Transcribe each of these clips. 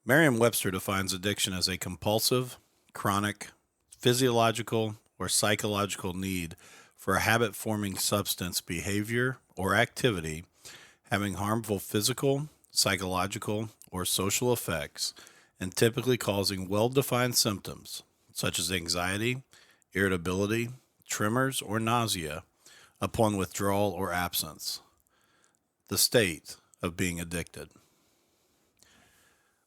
Merriam-Webster defines addiction as a compulsive, chronic, physiological, or psychological need for a habit forming substance, behavior, or activity having harmful physical, psychological, or social effects, and typically causing well defined symptoms such as anxiety, irritability, tremors, or nausea upon withdrawal or absence. The state of being addicted.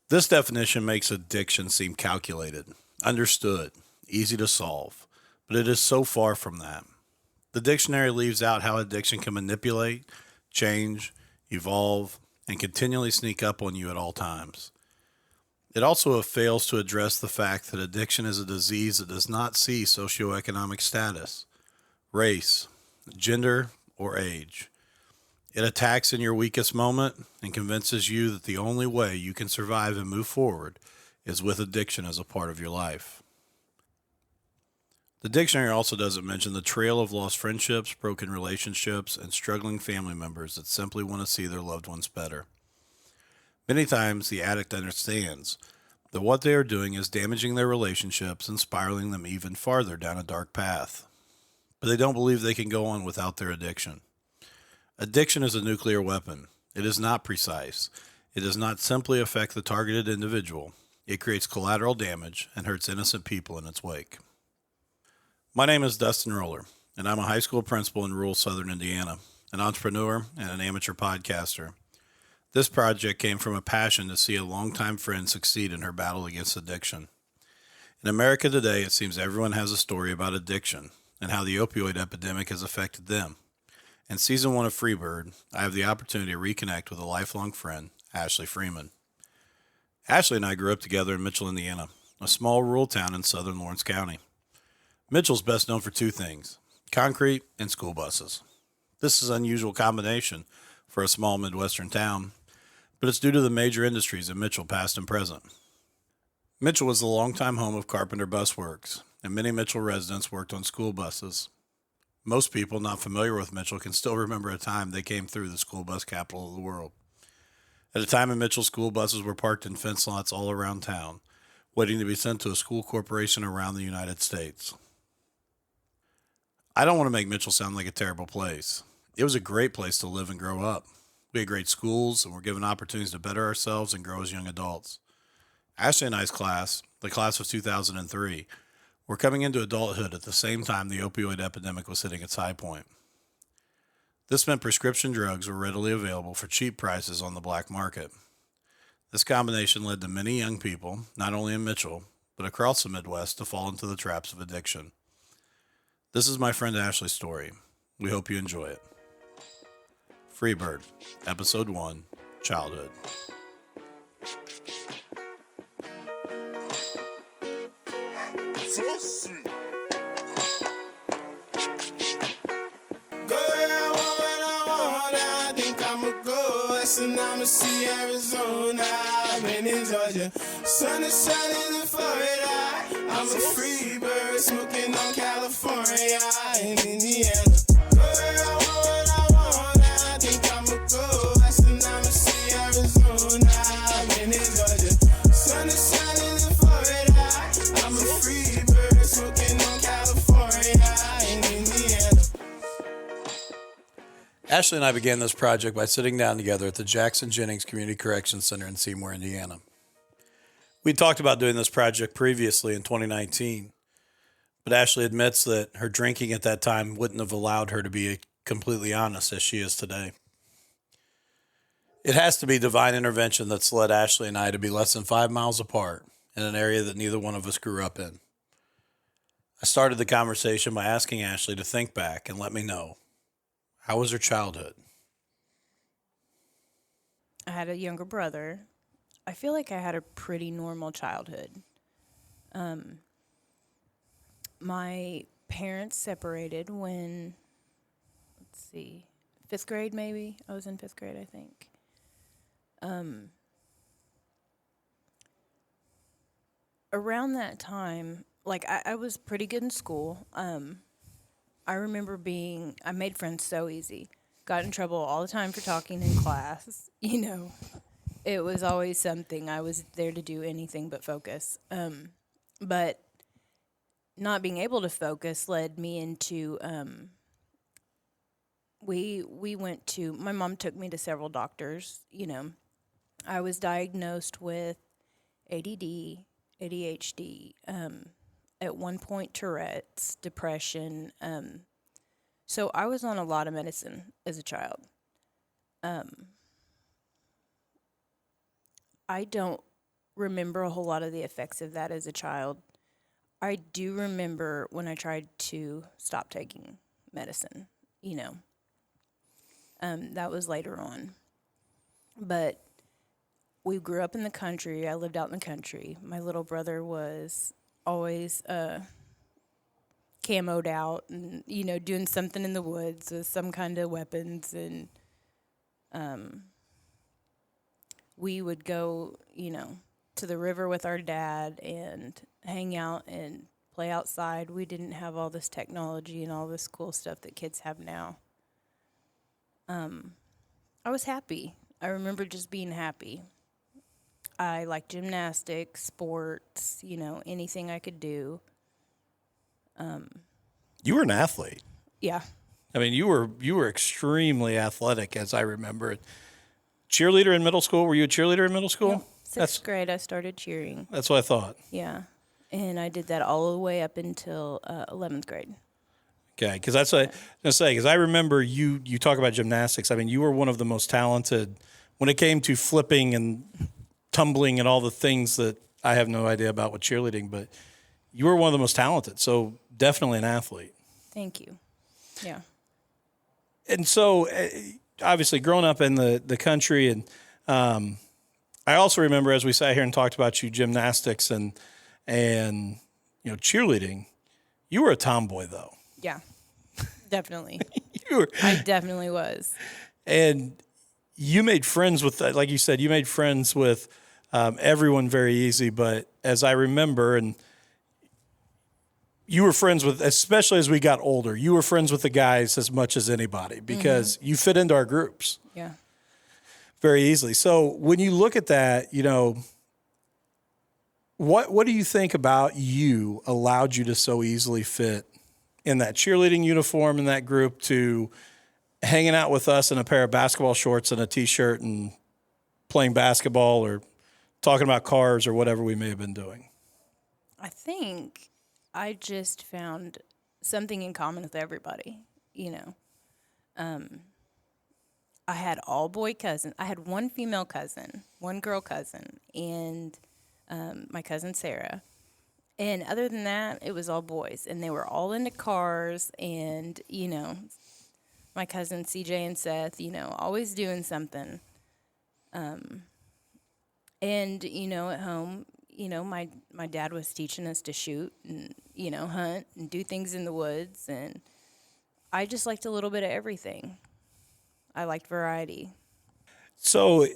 This definition makes addiction seem calculated, understood, easy to solve, but it is so far from that. The dictionary leaves out how addiction can manipulate, change, evolve, and continually sneak up on you at all times. It also fails to address the fact that addiction is a disease that does not see socioeconomic status, race, gender, or age. It attacks in your weakest moment and convinces you that the only way you can survive and move forward is with addiction as a part of your life. The dictionary also doesn't mention the trail of lost friendships, broken relationships, and struggling family members that simply want to see their loved ones better. Many times, the addict understands that what they are doing is damaging their relationships and spiraling them even farther down a dark path. But they don't believe they can go on without their addiction. Addiction is a nuclear weapon. It is not precise. It does not simply affect the targeted individual. It creates collateral damage and hurts innocent people in its wake. My name is Dustin Roller, and I'm a high school principal in rural southern Indiana, an entrepreneur, and an amateur podcaster. This project came from a passion to see a longtime friend succeed in her battle against addiction. In America today, it seems everyone has a story about addiction and how the opioid epidemic has affected them. In season 1 of Freebird, I have the opportunity to reconnect with a lifelong friend, Ashley Freeman. Ashley and I grew up together in Mitchell, Indiana, a small rural town in southern Lawrence County. Mitchell's best known for two things: concrete and school buses. This is an unusual combination for a small Midwestern town, but it's due to the major industries in Mitchell, past and present. Mitchell was the longtime home of Carpenter Bus Works, and many Mitchell residents worked on school buses. Most people not familiar with Mitchell can still remember a time they came through the school bus capital of the world. At a time in Mitchell, school buses were parked in fence lots all around town, waiting to be sent to a school corporation around the United States. I don't want to make Mitchell sound like a terrible place. It was a great place to live and grow up. We had great schools and were given opportunities to better ourselves and grow as young adults. Ashley and I's class, the class of 2003, were coming into adulthood at the same time the opioid epidemic was hitting its high point. This meant prescription drugs were readily available for cheap prices on the black market. This combination led to many young people, not only in Mitchell, but across the Midwest, to fall into the traps of addiction. This is my friend Ashley's story. We hope you enjoy it. Freebird, Episode 1, Childhood. So sweet. Go where I want, when I want. I think I'ma go west and I'ma see Arizona. I've been in Georgia. Sun is shining in Florida. I'm a free bird smoking on California and Indiana. Go where I want, when I want. I think I'ma go west and I'ma see Arizona. I've been in Georgia. Sun is shining in Florida. I'm a free bird smoking on California and Indiana. Ashley and I began this project by sitting down together at the Jackson Jennings Community Correction Center in Seymour, Indiana. We talked about doing this project previously in 2019, but Ashley admits that her drinking at that time wouldn't have allowed her to be completely honest as she is today. It has to be divine intervention that's led Ashley and I to be less than 5 miles apart in an area that neither one of us grew up in. I started the conversation by asking Ashley to think back and let me know, how was her childhood? I had a younger brother. I feel like I had a pretty normal childhood. My parents separated when, 5th grade maybe. I was in 5th grade, I think. Around that time, I was pretty good in school. I remember I made friends so easy. Got in trouble all the time for talking in class, It was always something. I was there to do anything but focus. But not being able to focus led me into we went to my mom took me to several doctors. I was diagnosed with ADD, ADHD, at one point Tourette's, depression. So I was on a lot of medicine as a child. I don't remember a whole lot of the effects of that as a child. I do remember when I tried to stop taking medicine, that was later on. But we grew up in the country. I lived out in the country. My little brother was always camoed out and, doing something in the woods with some kind of weapons. And we would go, to the river with our dad and hang out and play outside. We didn't have all this technology and all this cool stuff that kids have now. I was happy. I remember just being happy. I liked gymnastics, sports, anything I could do. You were an athlete. Yeah. I mean, you were extremely athletic, as I remember it. Cheerleader in middle school? Were you a cheerleader in middle school? Yep. Sixth grade, I started cheering. That's what I thought. Yeah. And I did that all the way up until 11th grade. Okay, because that's what I was going to say, because I remember you talk about gymnastics. I mean, you were one of the most talented when it came to flipping and tumbling and all the things that I have no idea about with cheerleading, but you were one of the most talented, so definitely an athlete. Thank you. Yeah. And so, obviously, growing up in the country, and I also remember as we sat here and talked about you gymnastics and cheerleading, you were a tomboy, though. Yeah, definitely. You I definitely was. And you made friends with, like you said, you made friends with everyone very easy. But as I remember, and you were friends with, especially as we got older, you were friends with the guys as much as anybody because you fit into our groups. Yeah. Very easily. So when you look at that, what do you think about you allowed you to so easily fit in that cheerleading uniform in that group to hanging out with us in a pair of basketball shorts and a T-shirt and playing basketball or talking about cars or whatever we may have been doing? I think I just found something in common with everybody, I had all boy cousins. I had one female cousin, one girl cousin, and my cousin Sarah. And other than that, it was all boys. And they were all into cars. And, my cousins CJ and Seth, always doing something. And, at home, my dad was teaching us to shoot and, hunt and do things in the woods. And I just liked a little bit of everything. I liked variety. So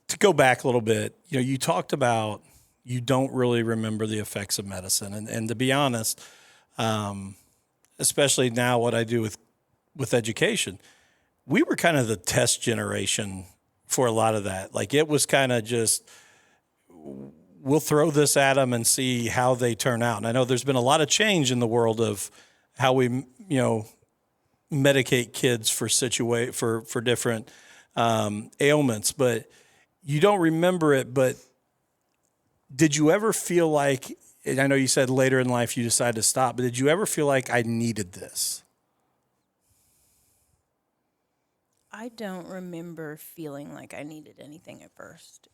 to go back a little bit, you talked about you don't really remember the effects of medicine. And to be honest, especially now what I do with education, we were kind of the test generation for a lot of that. Like it was kind of just, we'll throw this at them and see how they turn out. And I know there's been a lot of change in the world of how we, medicate kids for different ailments, but you don't remember it. But did you ever feel like, and I know you said later in life you decided to stop, but did you ever feel like I needed this? I don't remember feeling like I needed anything at first,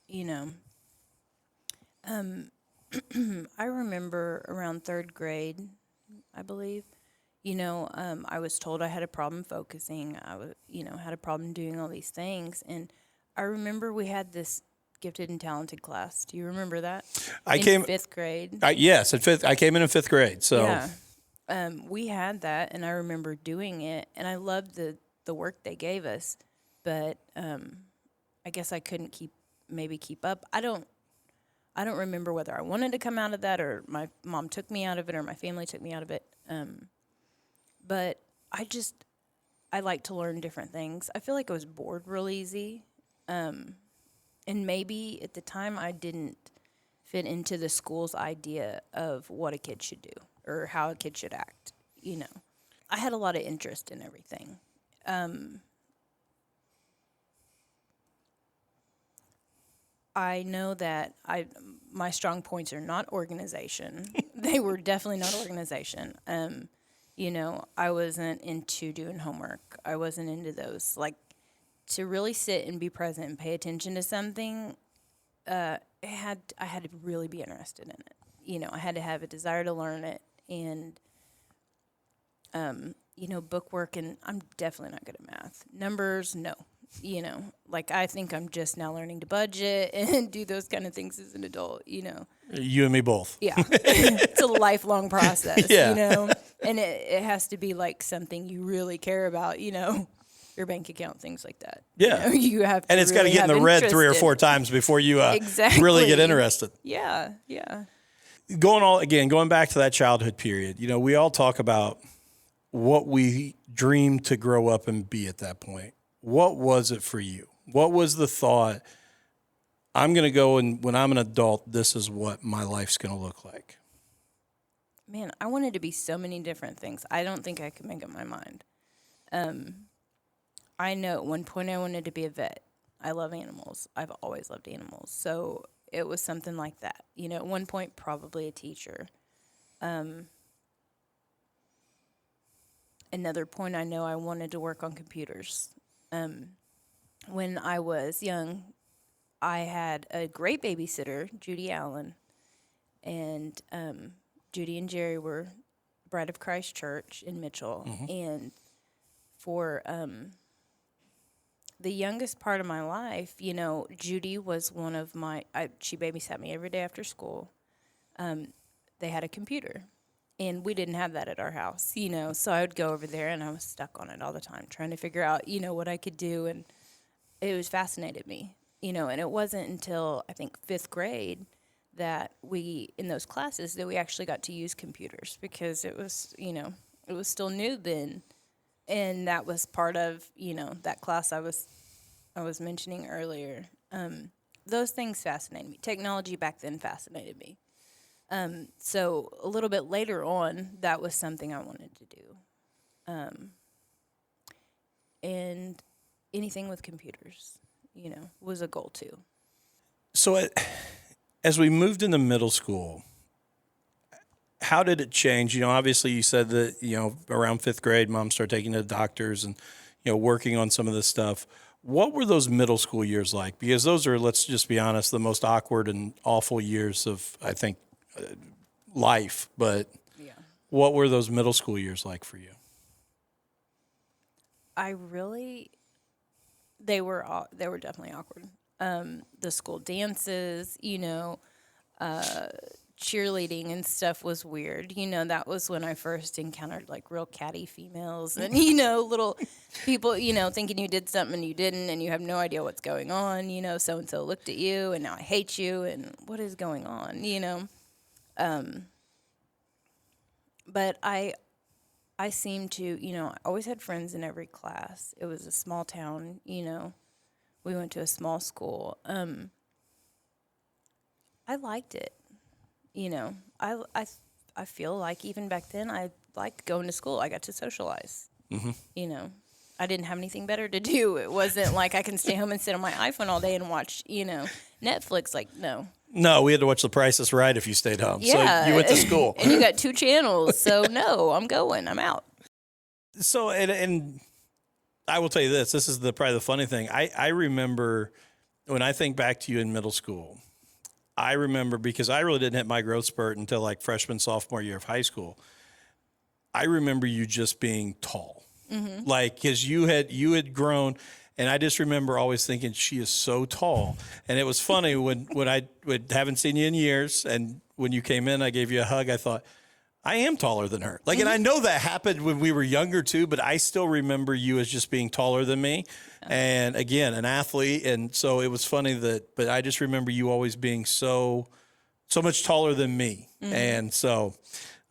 I remember around third grade, I believe, I was told I had a problem focusing. I was, had a problem doing all these things. And I remember we had this gifted and talented class. Do you remember that? In fifth grade. Yes, in fifth. I came in fifth grade. So yeah, we had that, and I remember doing it, and I loved the work they gave us. But I guess I couldn't keep up. I don't remember whether I wanted to come out of that or my mom took me out of it or my family took me out of it. But I like to learn different things. I feel like I was bored real easy. And maybe at the time I didn't fit into the school's idea of what a kid should do or how a kid should act. You know, I had a lot of interest in everything. I know that my strong points are not organization. They were definitely not organization. You know, I wasn't into doing homework. I wasn't into those. Like, to really sit and be present and pay attention to something, I had to really be interested in it. You know, I had to have a desire to learn it, and you know, book work, and I'm definitely not good at math. Numbers, no. You know, like, I think I'm just now learning to budget and do those kind of things as an adult, you know. You and me both. Yeah. It's a lifelong process, Yeah. you know. And it has to be like something you really care about, you know, your bank account, things like that. Yeah. You know, you have to And it's got to really get in the have red interest 3 or in- 4 times before you Exactly. really get interested. Yeah, yeah. Going back to that childhood period, you know, we all talk about what we dreamed to grow up and be at that point. What was it for you? What was the thought, I'm going to go, and when I'm an adult, this is what my life's going to look like? Man, I wanted to be so many different things. I don't think I could make up my mind. I know at one point I wanted to be a vet. I love animals. I've always loved animals. So it was something like that. You know, at one point, probably a teacher. Another point, I know I wanted to work on computers. When I was young, I had a great babysitter, Judy Allen, and Judy and Jerry were Bride of Christ Church in Mitchell. And for the youngest part of my life, you know, Judy was one of she babysat me every day after school. They had a computer, and we didn't have that at our house, you know, so I would go over there, and I was stuck on it all the time, trying to figure out, you know, what I could do, and it was fascinated me, you know, and it wasn't until, I think, 5th grade that in those classes, that we actually got to use computers, because it was, you know, it was still new then, and that was part of, you know, that class I was mentioning earlier. Those things fascinated me. Technology back then fascinated me. So a little bit later on, that was something I wanted to do. And anything with computers, you know, was a goal too. So as we moved into middle school, how did it change? You know, obviously you said that, you know, around 5th grade, Mom started taking you to doctors and, you know, working on some of this stuff. What were those middle school years like? Because those are, let's just be honest, the most awkward and awful years of, I think, life. But Yeah. what were those middle school years like for you? They were definitely awkward. The school dances, you know, cheerleading and stuff was weird. You know, that was when I first encountered like real catty females and, you know, little people, you know, thinking you did something and you didn't, and you have no idea what's going on. You know, so-and-so looked at you and now I hate you, and what is going on, you know? But I seemed to, you know, I always had friends in every class. It was a small town, you know. We went to a small school. I liked it. You know, I feel like even back then I liked going to school. I got to socialize. Mm-hmm. You know, I didn't have anything better to do. It wasn't like I can stay home and sit on my iPhone all day and watch, you know, Netflix. Like, no. No, we had to watch The Price is Right if you stayed home. Yeah. So you went to school. And you got 2 channels. So, no, I'm going. I'm out. So, and I will tell you this. This is probably the funny thing. I remember when I think back to you in middle school, I remember, because I really didn't hit my growth spurt until like freshman, sophomore year of high school. I remember you just being tall. Mm-hmm. Like, because you had grown, and I just remember always thinking, she is so tall. And it was funny when I haven't seen you in years, and when you came in, I gave you a hug. I thought, I am taller than her. Like, and I know that happened when we were younger too, but I still remember you as just being taller than me. And again, an athlete. And so it was funny but I just remember you always being so much taller than me. Mm-hmm. And so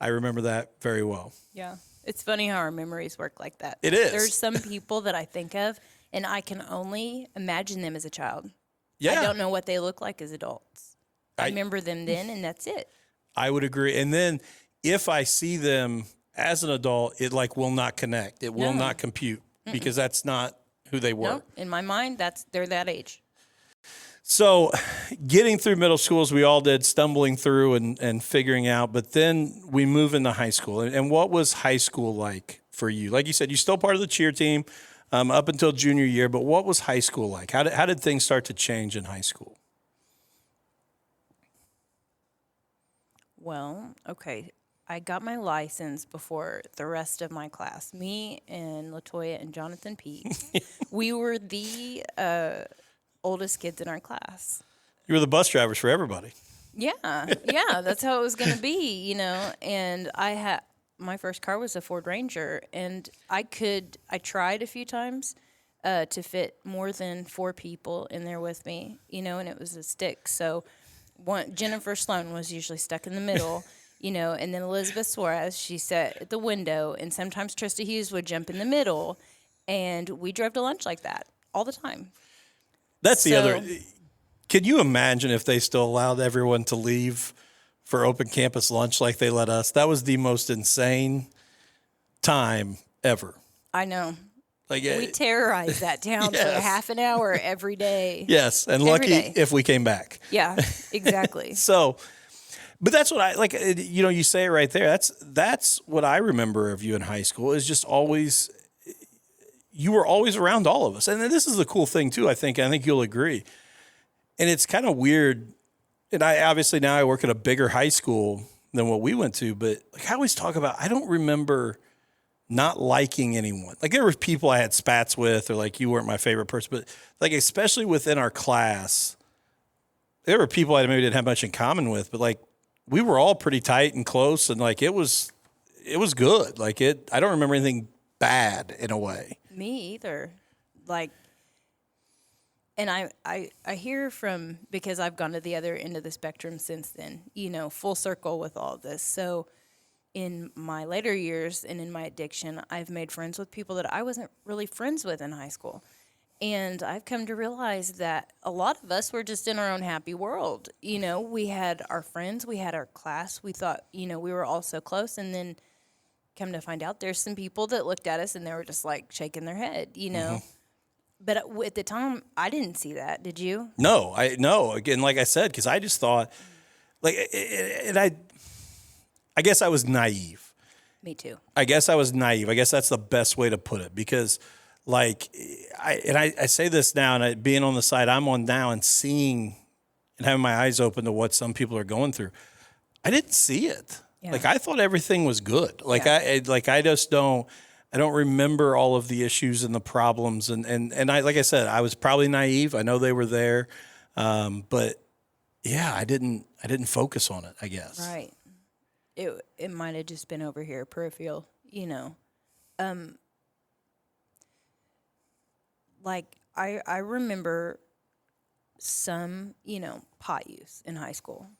I remember that very well. Yeah. It's funny how our memories work like that. It is. There's some people that I think of, and I can only imagine them as a child. Yeah. I don't know what they look like as adults. I remember them then, and that's it. I would agree. And then if I see them as an adult, it like will not connect. It will not compute because that's not who they were. No, in my mind, they're that age. So getting through middle school as we all did, stumbling through and figuring out, but then we move into high school. And what was high school like for you? Like you said, you're still part of the cheer team up until junior year, but what was high school like? How did things start to change in high school? Well, okay. I got my license before the rest of my class. Me and LaToya and Jonathan Pete, we were the oldest kids in our class. You were the bus drivers for everybody. Yeah, that's how it was going to be, And my first car was a Ford Ranger, and I tried a few times to fit more than 4 people in there with me, and it was a stick. So Jennifer Sloan was usually stuck in the middle, and then Elizabeth Suarez, she sat at the window, and sometimes Trista Hughes would jump in the middle, and we drove to lunch like that all the time. That's the other. Can you imagine if they still allowed everyone to leave for open campus lunch like they let us? That was the most insane time ever. I know. Like we terrorized that town for half an hour every day. Yes, and lucky if we came back. Yeah, exactly. So, but that's what I like. You say it right there. That's what I remember of you in high school. Is just always. You were always around all of us. And this is the cool thing, too, I think you'll agree. And it's kind of weird. And obviously now I work at a bigger high school than what we went to. But like I always talk about, I don't remember not liking anyone. Like there were people I had spats with or like you weren't my favorite person. But like especially within our class, there were people I maybe didn't have much in common with. But like we were all pretty tight and close. And like it was good. Like I don't remember anything bad in a way. Me either. Like, and I hear from, because I've gone to the other end of the spectrum since then, full circle with all this. So in my later years and in my addiction, I've made friends with people that I wasn't really friends with in high school. And I've come to realize that a lot of us were just in our own happy world. We had our friends, we had our class, we thought, we were all so close. And then come to find out there's some people that looked at us and they were just like shaking their head, Mm-hmm. But at the time, I didn't see that. Did you? No, again, like I said, because I just thought, like, and I guess I was naive. Me too. I guess I was naive. I guess that's the best way to put it because, like, I say this now, and being on the side I'm on now and seeing and having my eyes open to what some people are going through, I didn't see it. Yeah. Like I thought everything was good. Like I just don't. I don't remember all of the issues and the problems, and I like I said, I was probably naive. I know they were there, but yeah, I didn't focus on it. I guess. Right. It might have just been over here, peripheral. Like I remember some pot use in high school.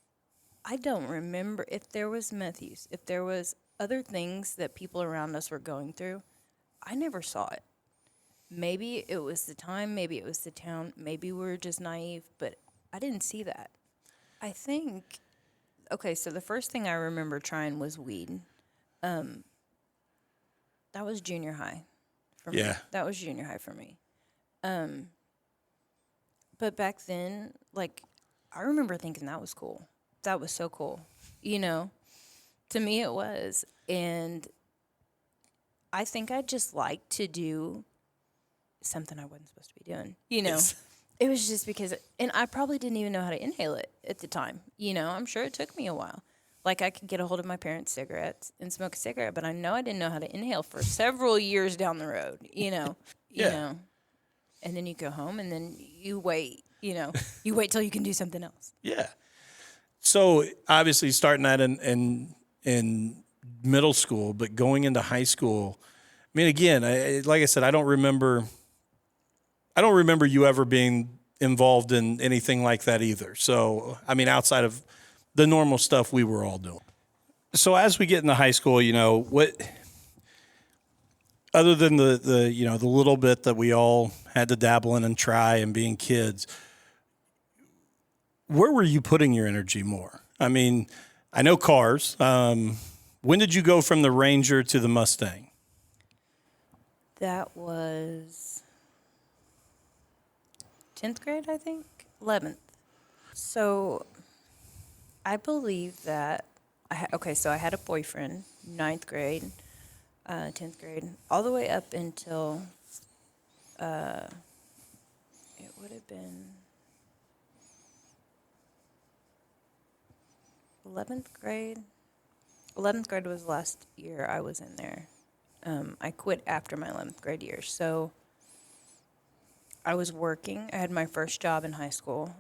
I don't remember if there was meth use, if there was other things that people around us were going through. I never saw it. Maybe it was the time, maybe it was the town, maybe we were just naive, but I didn't see that. I think, okay, so the first thing I remember trying was weed. That was junior high for me. Yeah. That was junior high for me. But back then, like, I remember thinking that was cool. That was so cool. To me it was. And I think I just liked to do something I wasn't supposed to be doing. It was just because, and I probably didn't even know how to inhale it at the time. I'm sure it took me a while. Like I could get a hold of my parents' cigarettes and smoke a cigarette, but I know I didn't know how to inhale for several years down the road, Yeah. And then you go home and then you wait, you wait till you can do something else. Yeah. So obviously starting that in middle school, but going into high school, I mean, again, like I said, I don't remember you ever being involved in anything like that either. So, I mean, outside of the normal stuff we were all doing. So as we get into high school, what, other than the little bit that we all had to dabble in and try and being kids, where were you putting your energy more? I mean, I know cars. When did you go from the Ranger to the Mustang? That was 10th grade, I think. 11th. So I believe that so I had a boyfriend, 9th grade, 10th grade, all the way up until it would have been 11th grade. 11th grade was the last year I was in there. I quit after my 11th grade year. So I was working. I had my first job in high school.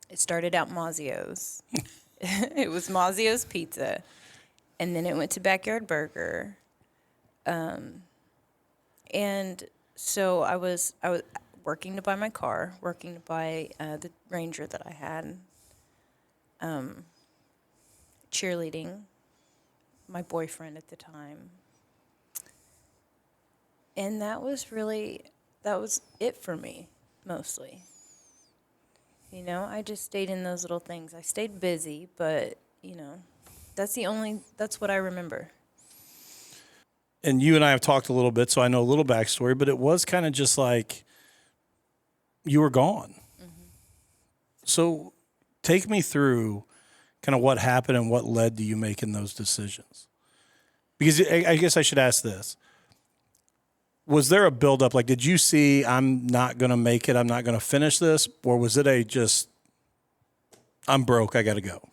It started out Mazio's. It was Mazio's Pizza. And then it went to Backyard Burger. And so I was working to buy my car, working to buy the Ranger that I had, cheerleading, my boyfriend at the time. And that was it for me, mostly. You know, I just stayed in those little things. I stayed busy, but, that's what I remember. And you and I have talked a little bit, so I know a little backstory, but it was kind of just like you were gone. Mm-hmm. So take me through kind of what happened and what led to you making those decisions. Because I guess I should ask this. Was there a buildup? Like, did you see, I'm not going to make it, I'm not going to finish this? Or was it I'm broke, I got to go?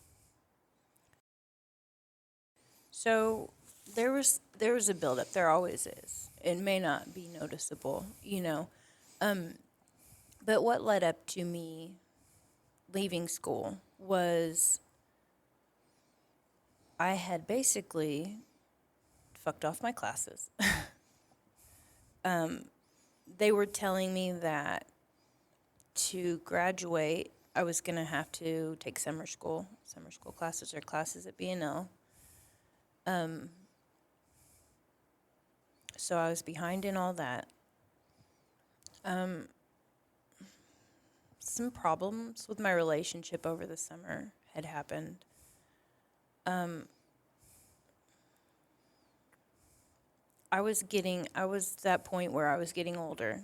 So there was a buildup. There always is. It may not be noticeable, But what led up to me leaving school was I had basically fucked off my classes. They were telling me that to graduate, I was going to have to take summer school classes or classes at B&L. So I was behind in all that. Some problems with my relationship over the summer had happened. I was that point where I was getting older.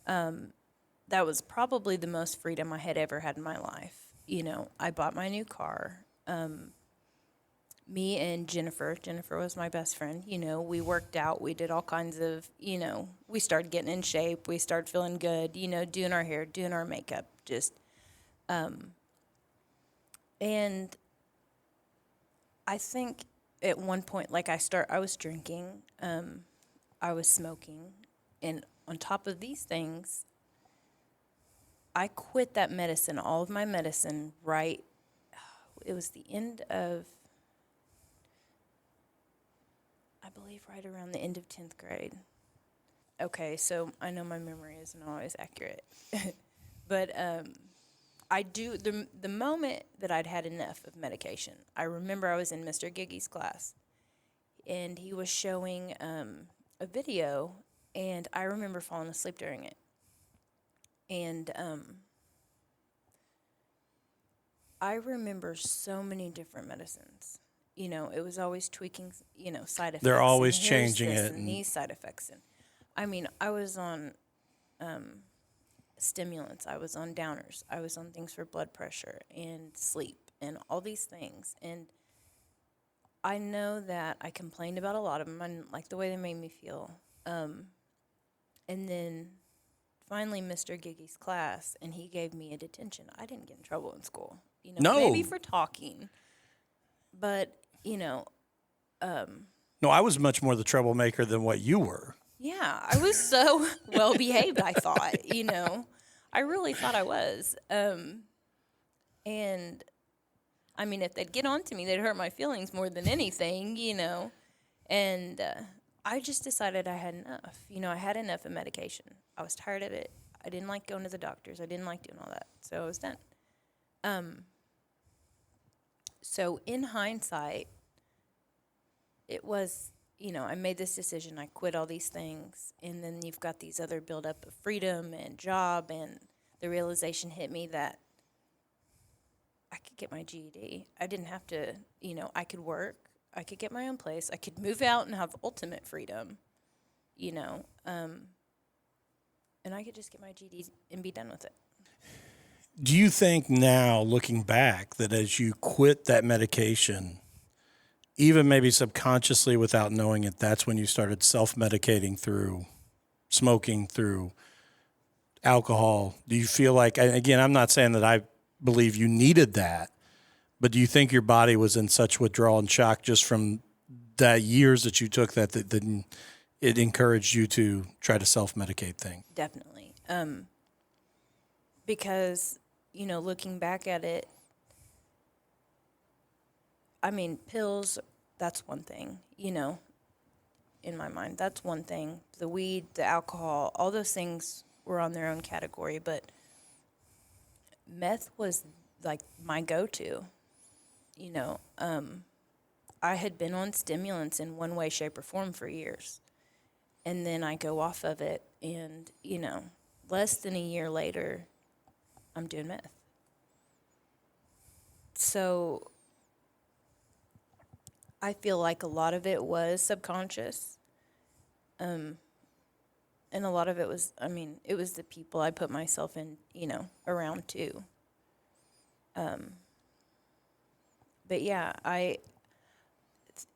That was probably the most freedom I had ever had in my life. I bought my new car. Me and Jennifer was my best friend. We worked out. We did all kinds of, we started getting in shape. We started feeling good, doing our hair, doing our makeup, just, and I think at one point, I was drinking, I was smoking, and on top of these things, I quit that medicine, all of my medicine, it was the end of, I believe right around the end of 10th grade. Okay, so I know my memory isn't always accurate. But the moment that I'd had enough of medication, I remember I was in Mr. Giggy's class, and he was showing a video, and I remember falling asleep during it. And I remember so many different medicines. It was always tweaking, side effects. They're always and changing this it. And these side effects. And I was on stimulants. I was on downers. I was on things for blood pressure and sleep and all these things. And I know that I complained about a lot of them. I didn't like the way they made me feel. And then finally Mr. Giggy's class, and he gave me a detention. I didn't get in trouble in school. No. Maybe for talking. But, No, I was much more the troublemaker than what you were. Yeah, I was so well behaved, I thought, I really thought I was. And if they'd get on to me, they'd hurt my feelings more than anything, And I just decided I had enough. I had enough of medication. I was tired of it. I didn't like going to the doctors. I didn't like doing all that. So I was done. So in hindsight, it was, I made this decision. I quit all these things. And then you've got these other buildup of freedom and job and the realization hit me that I could get my GED. I didn't have to, I could work. I could get my own place. I could move out and have ultimate freedom, and I could just get my GED and be done with it. Do you think now, looking back, that as you quit that medication, even maybe subconsciously without knowing it, that's when you started self-medicating through smoking, through alcohol? Do you feel like, again, I'm not saying that I believe you needed that, but do you think your body was in such withdrawal and shock just from the years that you took that it encouraged you to try to self-medicate things? Definitely. Because, looking back at it, I mean, pills, that's one thing, in my mind. That's one thing. The weed, the alcohol, all those things were on their own category, but meth was like my go-to. I had been on stimulants in one way, shape, or form for years. And then I go off of it, and, less than a year later, I'm doing meth. So I feel like a lot of it was subconscious. And a lot of it was, it was the people I put myself in, around too. But yeah,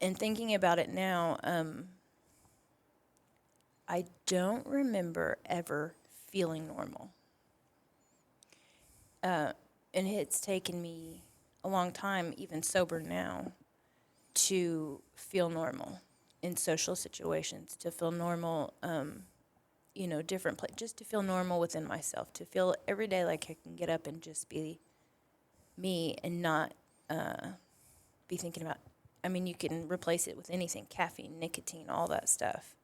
and thinking about it now, I don't remember ever feeling normal. And it's taken me a long time, even sober now, to feel normal in social situations, to feel normal, different places, just to feel normal within myself, to feel every day like I can get up and just be me and not be thinking about, you can replace it with anything, caffeine, nicotine, all that stuff.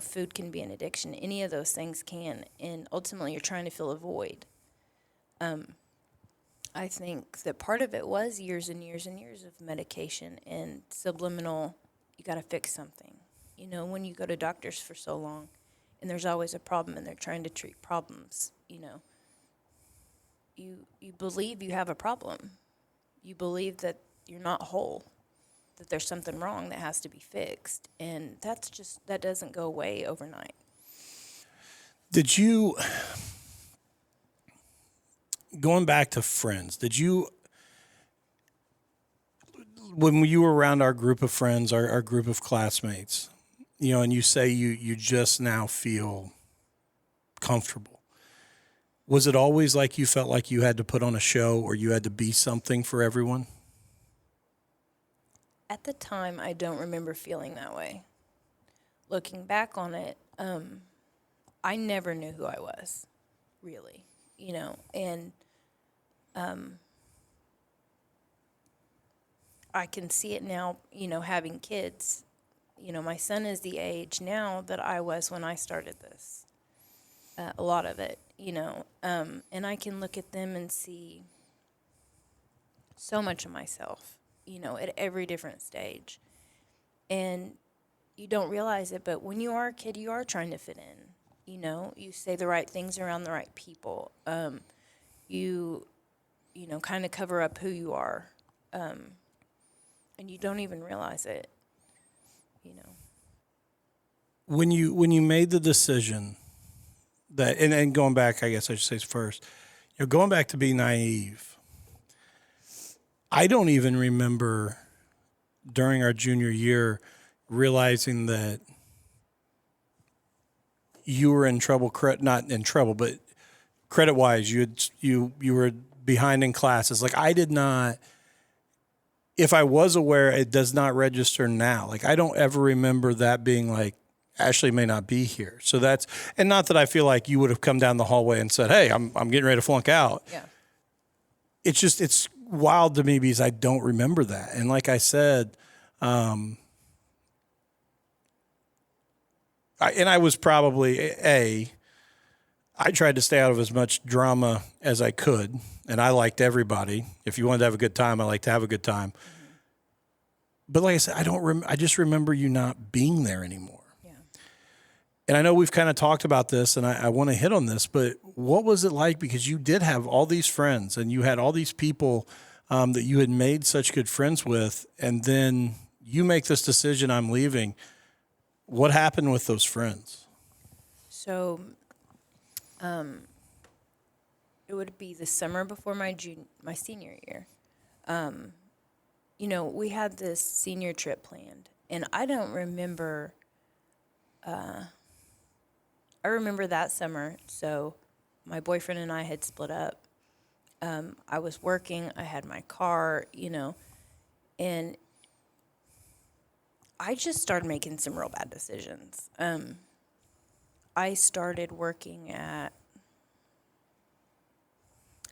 Food can be an addiction. Any of those things can, and ultimately you're trying to fill a void. I think that part of it was years and years and years of medication and subliminal, you got to fix something. When you go to doctors for so long and there's always a problem and they're trying to treat problems, you believe you have a problem. You believe that you're not whole, that there's something wrong that has to be fixed. And that doesn't go away overnight. Did you, going back to friends, when you were around our group of friends, our group of classmates, and you say you just now feel comfortable, was it always like you felt like you had to put on a show or you had to be something for everyone? At the time, I don't remember feeling that way. Looking back on it, I never knew who I was, really, and I can see it now, having kids. My son is the age now that I was when I started this, a lot of it, and I can look at them and see so much of myself, at every different stage. And you don't realize it, but when you are a kid, you are trying to fit in, you say the right things around the right people. You kind of cover up who you are, and you don't even realize it, When you made the decision that, and going back, I guess I should say first, going back to be naive, I don't even remember during our junior year realizing that you were in trouble, not in trouble, but credit-wise, you were behind in classes. Like, I did not, if I was aware, it does not register now. Like, I don't ever remember that being like, Ashley may not be here. So that's, and not that I feel like you would have come down the hallway and said, hey, I'm getting ready to flunk out. Yeah. It's just, it's wild to me because I don't remember that. And like I said, I was probably I tried to stay out of as much drama as I could, and I liked everybody. If you wanted to have a good time, I like to have a good time. Mm-hmm. But like I said, I just remember you not being there anymore. Yeah. And I know we've kind of talked about this, and I want to hit on this, but what was it like? Because you did have all these friends, and you had all these people that you had made such good friends with, and then you make this decision, I'm leaving. What happened with those friends? So, it would be the summer before my senior year. We had this senior trip planned, and I don't remember. I remember that summer. So, my boyfriend and I had split up. I was working. I had my car, and I just started making some real bad decisions. I started working at.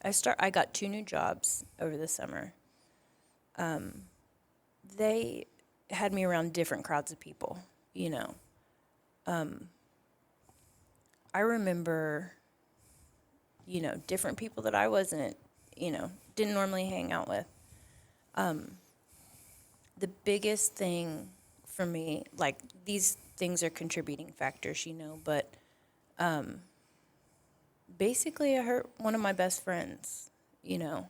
I got 2 new jobs over the summer. They had me around different crowds of people, I remember, different people that I wasn't, didn't normally hang out with. The biggest thing for me, like, these things are contributing factors, but basically I hurt one of my best friends, If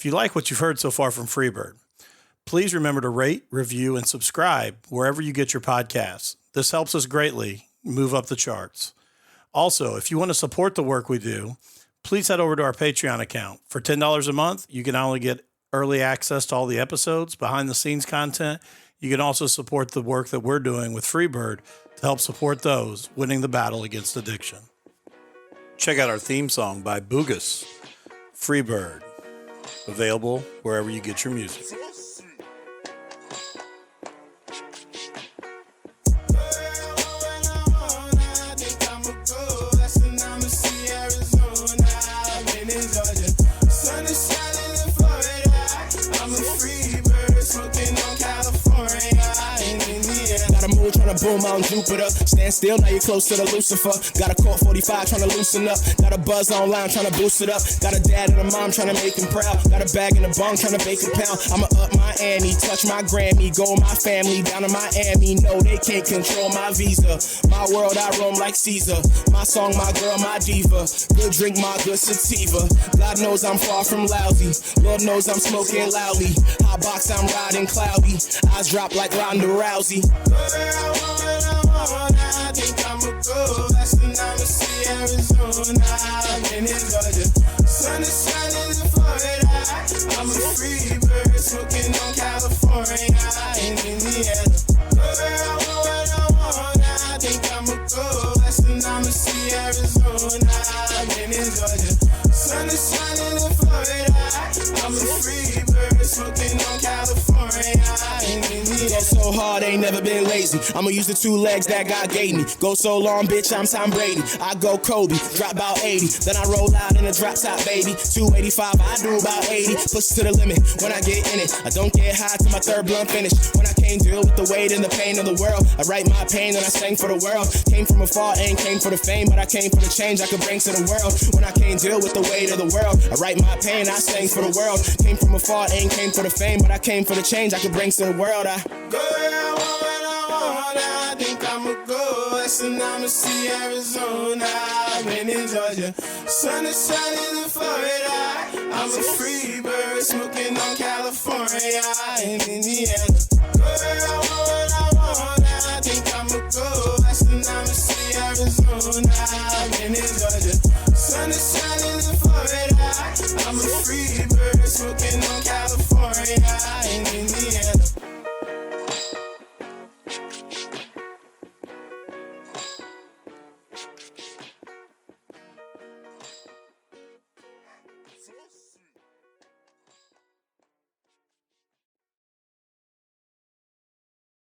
you like what you've heard so far from Freebird, please remember to rate, review, and subscribe wherever you get your podcasts. This helps us greatly move up the charts. Also, if you want to support the work we do, please head over to our Patreon account. For $10 a month, you can not only get early access to all the episodes, behind-the-scenes content, you can also support the work that we're doing with Freebird to help support those winning the battle against addiction. Check out our theme song by Boogus, Freebird, available wherever you get your music. Tryna boom out in Jupiter. Stand still, now you're close to the Lucifer. Got a Colt 45 tryna loosen up. Got a buzz online tryna boost it up. Got a dad and a mom tryna make him proud. Got a bag and a bong tryna bake a pound. I'ma up my ante, touch my Grammy, go with my family down to Miami. No, they can't control my visa. My world, I roam like Caesar. My song, my girl, my diva. Good drink, my good sativa. God knows I'm far from lousy. Lord knows I'm smoking loudly. Hot box, I'm riding cloudy. Eyes drop like Ronda Rousey. I think I'ma go. Last night I'ma see Arizona. I've been in Georgia. Sun is shining in Florida. I'm a free bird smoking on California in Indiana. Girl, I think I'ma go. Last night I'ma see Arizona. I've been in Georgia. Sun is shining in Florida. I'm a free bird smoking on California in Indiana. Go so hard, ain't never been lazy. I'ma use the 2 legs that God gave me. Go so long, bitch, I'm Tom Brady. I go Kobe, drop about 80. Then I roll out in a drop top, baby. 285, I do about 80. Push to the limit when I get in it. I don't get high till my 3rd blunt finish. When I can't deal with the weight and the pain of the world, I write my pain and I sing for the world. Came from afar, ain't came for the fame, but I came for the change I could bring to the world. When I can't deal with the weight of the world, I write my pain, I sing for the world. Came from afar, ain't came for the fame, but I came for the change I could bring to the world. I think I'ma go. Last night I'ma see Arizona. I've been in Georgia. Sun is shining in Florida. I'm a free bird smoking on California in Indiana. Girl, I think I'ma go. Last night I'ma see Arizona. I've been in Georgia. Sun is shining in Florida. I'm a free bird smoking on California in Indiana.